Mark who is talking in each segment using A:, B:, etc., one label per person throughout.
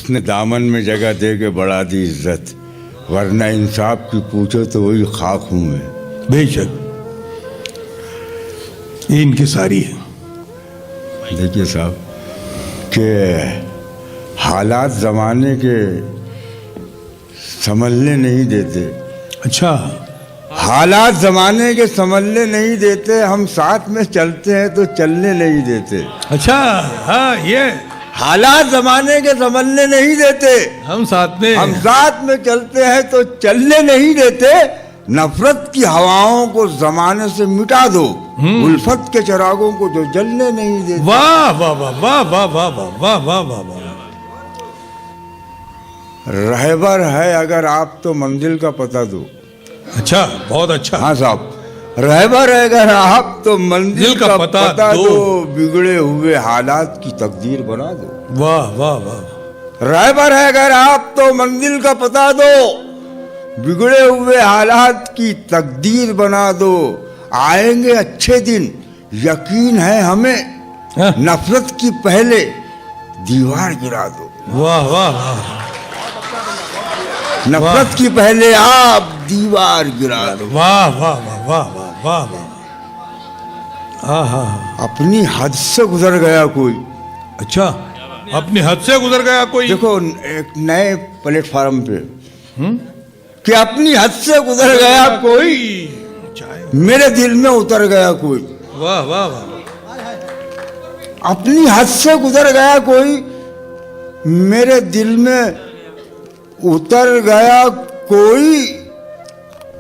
A: उसने दामन में जगह दे के बढ़ा दी इज्जत, वरना इंसाफ की पूछो तो वही खाक हूं मैं।
B: बेशक ये इनकी सारी है।
A: देखिए साहब कि हालात जमाने के संभलने नहीं देते।
B: अच्छा,
A: हालात जमाने के संभलने नहीं देते, हम साथ में चलते हैं तो चलने नहीं देते।
B: अच्छा, हाँ ये
A: हालात जमाने के संभलने नहीं देते,
B: हम साथ में
A: चलते हैं तो चलने नहीं देते। नफरत की हवाओं को जमाने से मिटा दो, उल्फत के चिरागों को जो जलने नहीं देते।
B: वाह वाह वाह वाह वाह वाह वाह वाह वाह वाह वाह।
A: रहबर है अगर आप तो मंजिल का पता दो।
B: अच्छा, बहुत अच्छा।
A: हाँ साहब, रहबर है अगर आप तो मंजिल का पता दो, बिगड़े हुए हालात की तकदीर बना दो।
B: वाह वाह वाह।
A: रहबर है अगर आप तो मंजिल का पता दो, बिगड़े हुए हालात की तकदीर बना दो। आएंगे अच्छे दिन यकीन है हमें,
B: हाँ?
A: नफरत की पहले दीवार गिरा दो।
B: वाह वाह वाह।
A: नफरत की पहले आप दीवार गिरा दो।
B: वाह वाह वाह वाह वाह वाह वाह। हाँ हाँ।
A: अपनी हद से गुजर गया कोई।
B: अच्छा, अपनी हद से गुजर गया कोई।
A: देखो एक नए प्लेटफार्म पे कि अपनी हद से गुजर गया कोई, मेरे दिल में उतर गया कोई।
B: वाह वाह वाह।
A: अपनी हद से गुजर गया कोई, मेरे दिल में उतर गया कोई।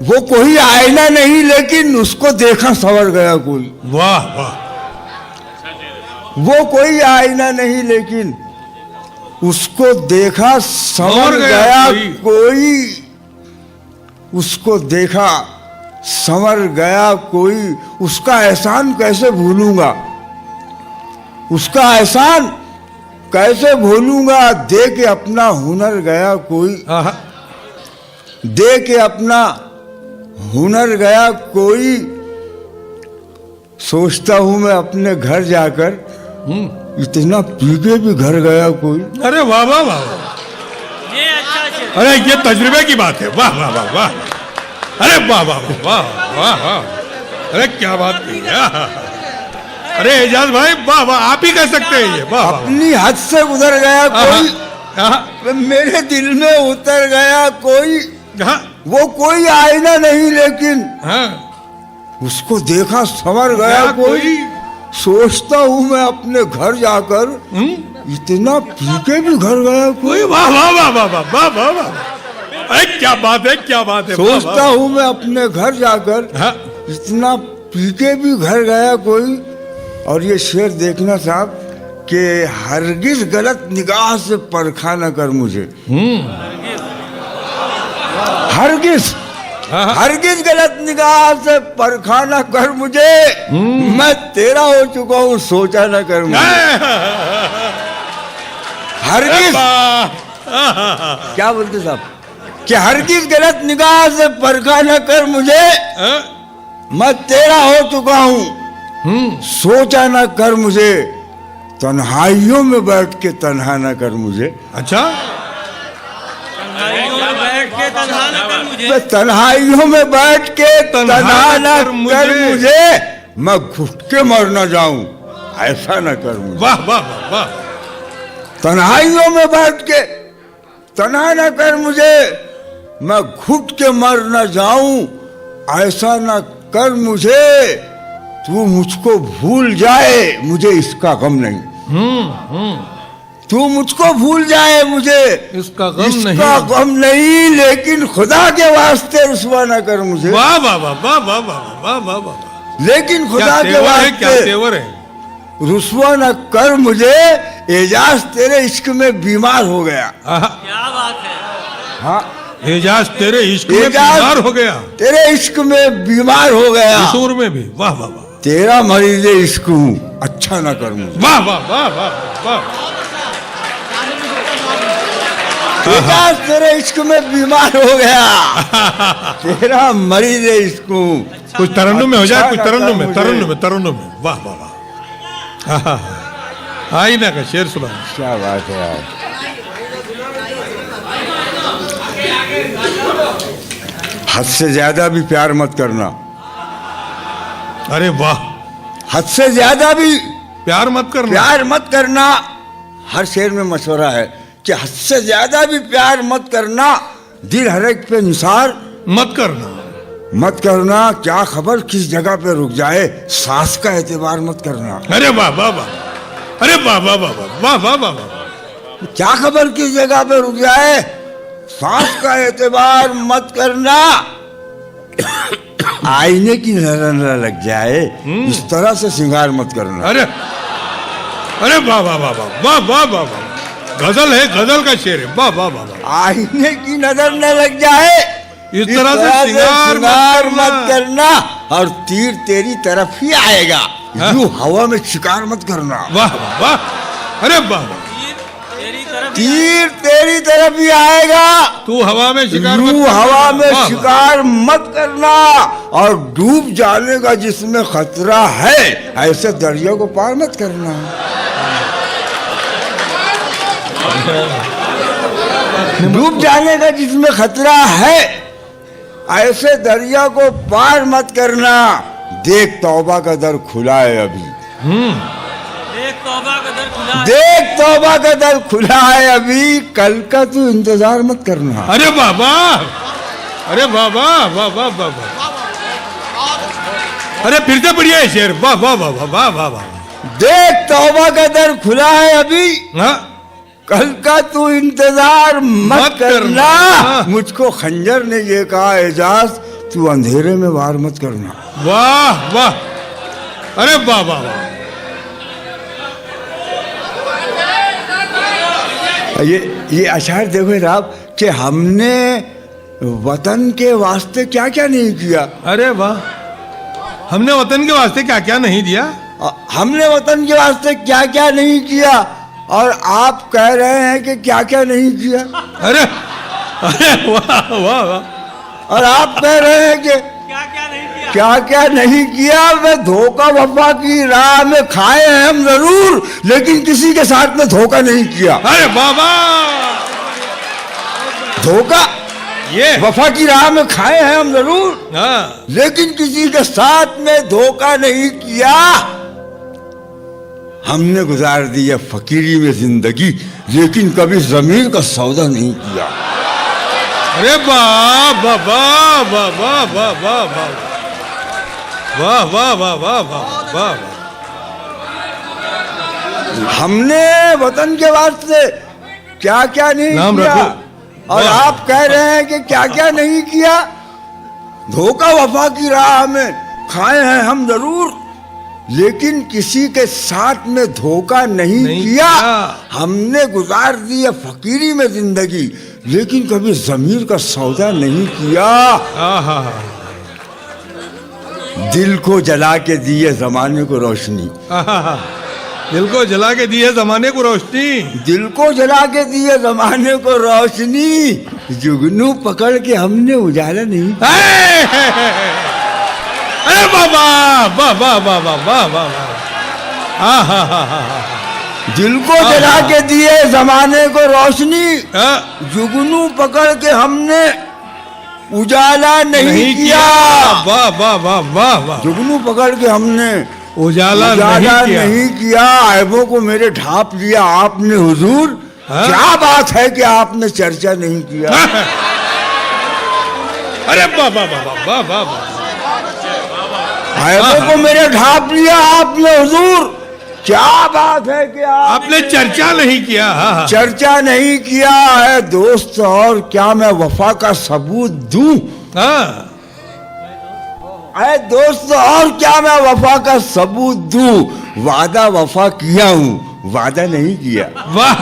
A: वो कोई आईना नहीं लेकिन उसको देखा संवर गया कोई।
B: वाह वाह।
A: वो कोई आईना नहीं लेकिन उसको देखा संवर गया कोई। उसको देखा संवर गया कोई। उसका एहसान कैसे भूलूंगा, उसका एहसान कैसे भूलूंगा। दे के अपना हुनर गया कोई, दे के अपना हुनर गया कोई। सोचता हूं मैं अपने घर जाकर, इतना पी के भी घर गया कोई।
B: अरे वाह वाह वाह।
C: ये अच्छा।
B: अरे ये तजुर्बे की बात है। वाह वाह वाह वाह। अरे वाह वाह वाह वाह वाह। अरे क्या बात की है। अरे एजाज भाई वाह वाह, आप ही कह सकते हैं ये। वाह।
A: अपनी हद से गुजर गया कोई, मेरे दिल में उतर गया कोई। वो कोई आईना नहीं लेकिन उसको देखा संवर गया कोई। सोचता हूँ मैं अपने घर जाकर, इतना पी के भी घर गया कोई।
B: वाह वाह वाह वाह वाह वाह वाह वाह। अरे क्या बात है, क्या बात है।
A: सोचता हूँ मैं अपने घर जाकर, इतना पी के भी घर गया कोई। और ये शेर देखना साहब कि हरगिज गलत निगाह से परखा न कर मुझे। हरगिज हरगिज गलत निगाह से परखा न कर मुझे। मैं तेरा हो चुका हूँ सोचा न कर मुझे। हरगिज क्या बोलते साहब कि हरगिज गलत निगाह से परखा न कर मुझे। मैं तेरा हो चुका हूँ सोचा न कर मुझे। तन्हाइयों में बैठ के तन्हा न कर मुझे।
B: अच्छा,
C: तन्हाइयों में बैठ के तन्हा न कर मुझे।
A: तन्हाइयों में बैठ के तन्हा न कर मुझे। मैं घुट के मर न जाऊं ऐसा न कर मुझे।
B: वाह वाह वाह।
A: तन्हाइयों में बैठ के तन्हा न कर मुझे। मैं घुट के मर न जाऊं ऐसा न कर मुझे। तू मुझको भूल जाए मुझे इसका गम नहीं। तू मुझको भूल जाए मुझे
B: इसका
A: गम नहीं। लेकिन खुदा के वास्ते रुसवा न कर मुझे।
B: वाह वाह वाह वाह वाह वाह वाह वाह।
A: लेकिन खुदा के वास्ते
B: क्या तेवर है।
A: रुसवा न कर मुझे। एजाज तेरे इश्क में बीमार हो गया।
C: क्या बात है।
A: हाँ,
B: एजाज तेरे इश्क में बीमार हो गया।
A: तेरे इश्क में बीमार हो गया।
B: कसूर में भी। वाह वाह वाह।
A: तेरा मरीज इश्क हूँ अच्छा न कर मुझे।
B: वाह वाह वाह वाह वाह।
A: एजाज तेरे इश्क में बीमार हो गया। तेरा मरीज इश्क हूँ।
B: कुछ तरन्नुम में हो जाए, कुछ तरन्नुम में। वाह वाह वाह। आईना का शेर सुना।
A: क्या बात है यार। हद से ज्यादा भी प्यार मत करना,
B: अरे वाह,
A: हद से ज्यादा भी
B: प्यार मत करना।
A: प्यार मत करना। हर शेर में मशवरा है कि हद से ज्यादा भी प्यार मत करना, दिल हर एक पे निसार
B: मत करना।
A: मत करना। क्या खबर किस जगह पे रुक जाए, सांस का एतबार मत करना।
B: अरे वाह वाह वाह, अरे वाह वाह वाह वाह वाह वाह वाह।
A: क्या खबर किस जगह पे रुक जाए, सांस का एतबार मत करना। आईने की नजर न लग जाए, इस तरह से श्रृंगार मत करना।
B: अरे अरे वाह वाह वाह वाह वाह वाह वाह वाह, गजल है, गजल का शेर है। वाह वाह वाह वाह।
A: आईने की नजर न लग जाए,
B: इस तरह से
A: श्रृंगार मत करना। और तीर तेरी तरफ ही आएगा, यूं हवा में शिकार मत करना।
B: वाह वाह वाह, अरे वाह वाह।
C: तेरी तरफ
A: तीर तेरी तरफ ही आएगा,
B: तू हवा में शिकार मत
A: यूं
B: करना।
A: हवा में
B: वाह, वाह।
A: शिकार मत करना। और डूब जाने का जिसमें खतरा है, ऐसे दरिया को पार मत करना। डूब जाने का जिसमें खतरा है, ऐसे दरिया को पार मत करना। देख तौबा का दर खुला है अभी,
C: एक तौबा का दर खुला है।
A: देख तौबा का दर खुला है अभी, कल का तू इंतजार मत करना।
B: अरे वाह वाह, अरे वाह वाह वाह वाह वाह वाह। अरे फिर से बढ़िया है शेर। वाह वाह वाह वाह वाह वाह वाह।
A: देख तौबा का दर खुला है अभी,
B: हाँ,
A: कल का तू इंतजार मत
B: मत
A: करना।
B: करना।
A: मुझको खंजर ने ये कहा, एजाज तू अंधेरे में वार मत करना।
B: वाह वाह, अरे वाह वाह वाह।
A: ये अशार देखो साहब कि हमने वतन के वास्ते क्या क्या नहीं किया।
B: अरे वाह, हमने वतन के वास्ते क्या क्या नहीं दिया।
A: हमने वतन के वास्ते क्या क्या नहीं किया, और आप कह रहे हैं कि क्या क्या नहीं किया।
B: अरे अरे वाह वाह वाह।
A: और आप कह रहे हैं कि
C: क्या क्या नहीं किया।
A: क्या क्या नहीं किया। मैं धोखा वफा की राह में खाए हैं हम जरूर, लेकिन किसी के साथ में धोखा नहीं किया।
B: अरे बाबा,
A: धोखा
B: ये
A: वफा की राह में खाए हैं हम जरूर,
B: हाँ,
A: लेकिन किसी के साथ में धोखा नहीं किया। हमने गुजार दी है फकीरी में जिंदगी, लेकिन कभी जमीन का सौदा नहीं किया।
B: अरे वाह वाह वाह वाह वाह वाह वाह वाह वाह वाह वाह वाह वाह।
A: हमने वतन के वास्ते क्या क्या नहीं
B: नाम
A: किया,
B: रखो।
A: और
B: वाह।
A: आप कह रहे हैं कि क्या क्या नहीं किया। धोखा वफा की राह में खाए हैं हम जरूर, लेकिन किसी के साथ में धोखा नहीं किया। हमने गुजार दी है फकीरी में जिंदगी, लेकिन कभी जमीर का सौदा नहीं किया।
B: आहा,
A: दिल को जला के दिए जमाने को रोशनी,
B: आहा, दिल को जला के दी है जमाने को रोशनी।
A: दिल को जला के दिए जमाने को रोशनी, जुगनू पकड़ के हमने उजाला नहीं।
B: अरे बाबा, वाह वाह वाह वाह वाह वाह वाह। आहा हा हा हा।
A: दिल को जला के दिए जमाने को रोशनी,
B: हाँ,
A: जुगनू पकड़ के हमने उजाला नहीं किया।
B: वाह वाह वाह वाह वाह।
A: जुगनू पकड़ के हमने
B: उजाला
A: नहीं किया। ऐबों को मेरे ढांप लिया आपने हुजूर।
B: हाँ?
A: क्या बात है कि आपने चर्चा नहीं किया।
B: अरे वाह वाह वाह वाह वाह वाह।
A: ऐबों को मेरे ढांप लिया आपने हुजूर। क्या बात है कि
B: आपने चर्चा नहीं किया। हाँ, हाँ।
A: चर्चा नहीं किया है दोस्त, और क्या मैं वफा का सबूत दूं।
B: हाँ,
A: अरे दोस्त, और क्या मैं वफा का सबूत दूं। वादा वफा किया हूं, वादा नहीं किया।
B: वाह,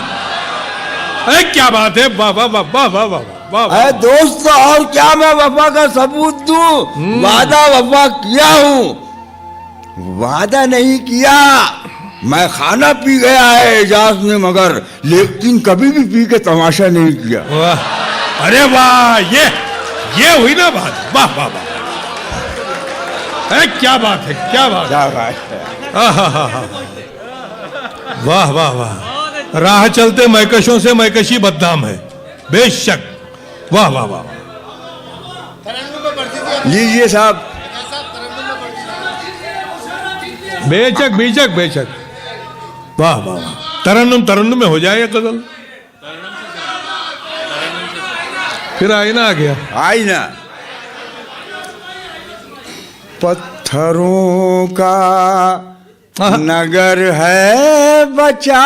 B: अरे क्या बात है। वाह वाह वाह वाह वाह वाह वाह।
A: अरे दोस्त, और क्या मैं वफा का सबूत दूं। वादा वफा किया हूं, वादा नहीं किया। मैं खाना पी गया है एजाज में मगर, लेकिन कभी भी पी के तमाशा नहीं किया।
B: वाह, अरे वाह, ये हुई ना बात। वाह वाह वाह, अरे क्या बात है, क्या बात
A: क्या बात है।
B: है। वाह वाह वाह। राह चलते मैकशों से मैकशी बदनाम है बेशक, वाह वाह वाह।
A: लीजिए साहब।
B: बेशक बेशक बेशक। वाह वाह वाह। तरन्नुम तरन्नुम में हो जाए ये गजल। फिर आईना आ गया।
A: आईना। पत्थरों का नगर है बचा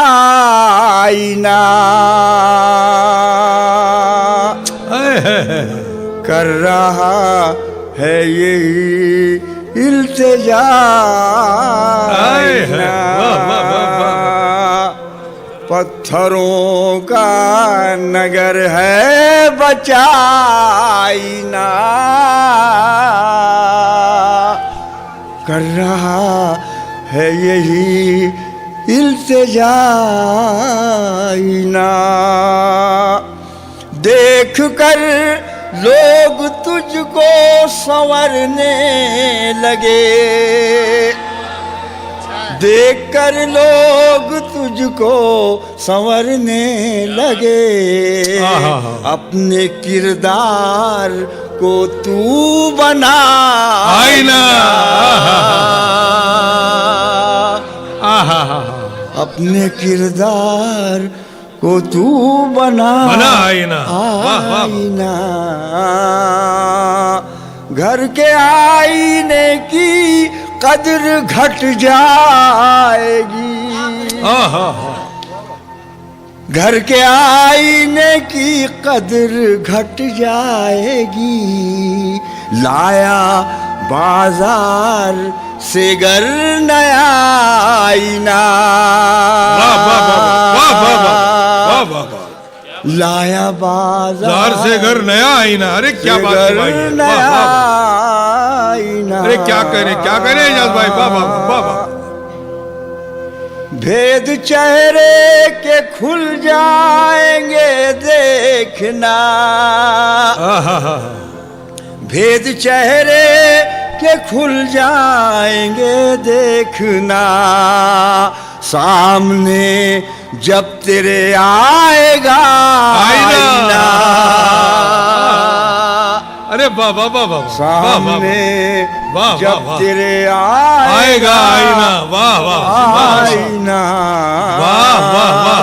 A: आईना, कर रहा है यही इल्तिजा आईना। पत्थरों का नगर है बचा आईना, कर रहा है यही इल्तिजा आईना। देख कर लोग तुझको संवरने लगे, देखकर लोग तुझको संवरने लगे। अपने किरदार को तू बना
B: आईना।
A: अपने किरदार को तू बना
B: आईना।
A: आईना। घर के आईने की कदर घट जाएगी, घर के आईने की कदर घट जाएगी। लाया बाजार से घर नया आईना, लाया बाजार
B: से घर नया आईना। अरे क्या बात है भाई,
A: नया आईना।
B: अरे क्या करे एजाज भाई। वाह वाह वाह।
A: भेद चेहरे के खुल जाएंगे देखना, भेद चेहरे के खुल जाएंगे देखना। सामने जब तेरे आएगा आईना।
B: अरे वाह वाह वाह वाह।
A: सामने जब तेरे
B: आएगा आईना। वाह वाह
A: आईना।
B: वाह वाह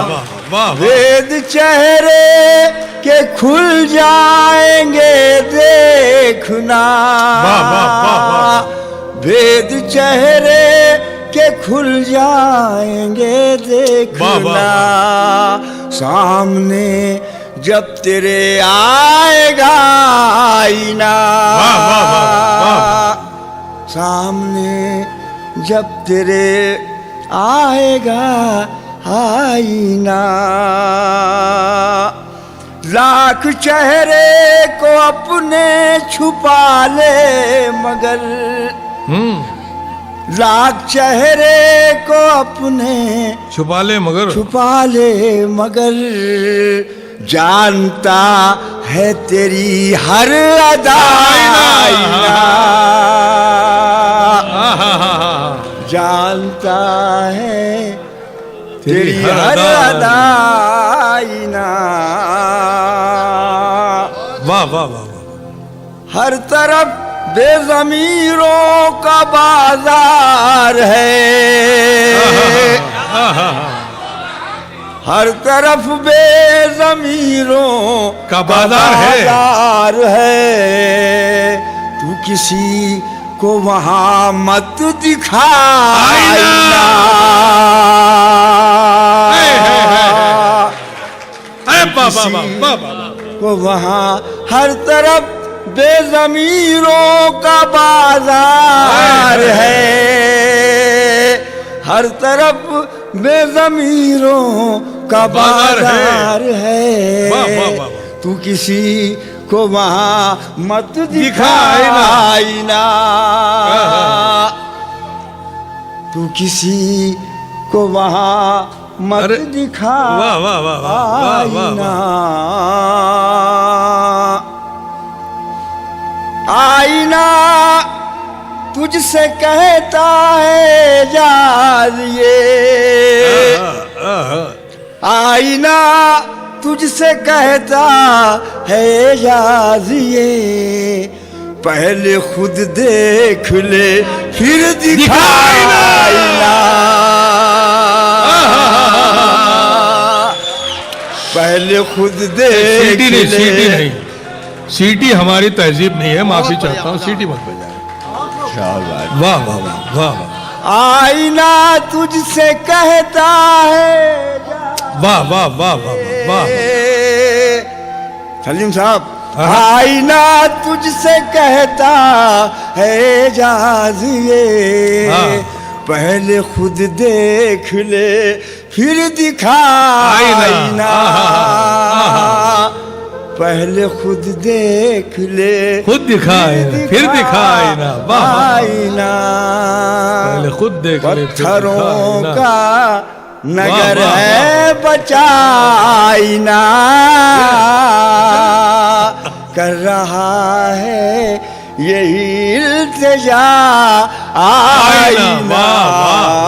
B: वाह।
A: भेद चेहरे के खुल जाएंगे देखना, भेद चेहरे के खुल जाएंगे देखना। सामने जब तेरे आएगा आईना, सामने जब तेरे आएगा आईना। लाख चेहरे को अपने छुपा ले मगर, लाख चेहरे को अपने
B: छुपा ले
A: मगर जानता है तेरी हर अदा आईना। जानता है तेरी हर अदा आईना।
B: वाह वाह वाह।
A: हर तरफ बेज़मीरों का बाजार है, हर तरफ बेज़मीरों
B: का बाजार
A: है। तू किसी को वहां मत दिखा आईना। को वहां हर तरफ बेज़मीरों का बाजार है, हर तरफ बेज़मीरों का बाजार है। तू किसी को वहां मत दिखाईना, तू किसी को वहां मत दिखा आईना। आईना तुझसे कहता है जान ये, आईना तुझसे कहता है एजाज ये, पहले खुद देख ले फिर दिखाई ना। पहले खुद देख
B: सीटी नहीं, सीटी
A: ले।
B: नहीं, सीटी हमारी तहजीब नहीं है, माफी चाहता हूँ, सीटी मत बजाए। वाह वाह वाह वाह वाह,
A: आईना तुझसे कहता है
B: वाह वाह वाह वाह वाह।
A: सलीम साहब,
B: हाँ।
A: आईना तुझसे कहता है एजाज ये,
B: हाँ।
A: पहले खुद देख ले फिर दिखाई
B: आईना।
A: ना। पहले खुद देख ले
B: खुद दिखाए ना, फिर दिखाए ना। वाह वाह।
A: आईना
B: पहले खुद देख ले, फिर
A: पत्थरों
B: दिखाए ना।
A: का नगर
B: वाह, वाह,
A: है बचाईना, कर रहा है यही इल्तिजा आईना।
B: वाह, वाह,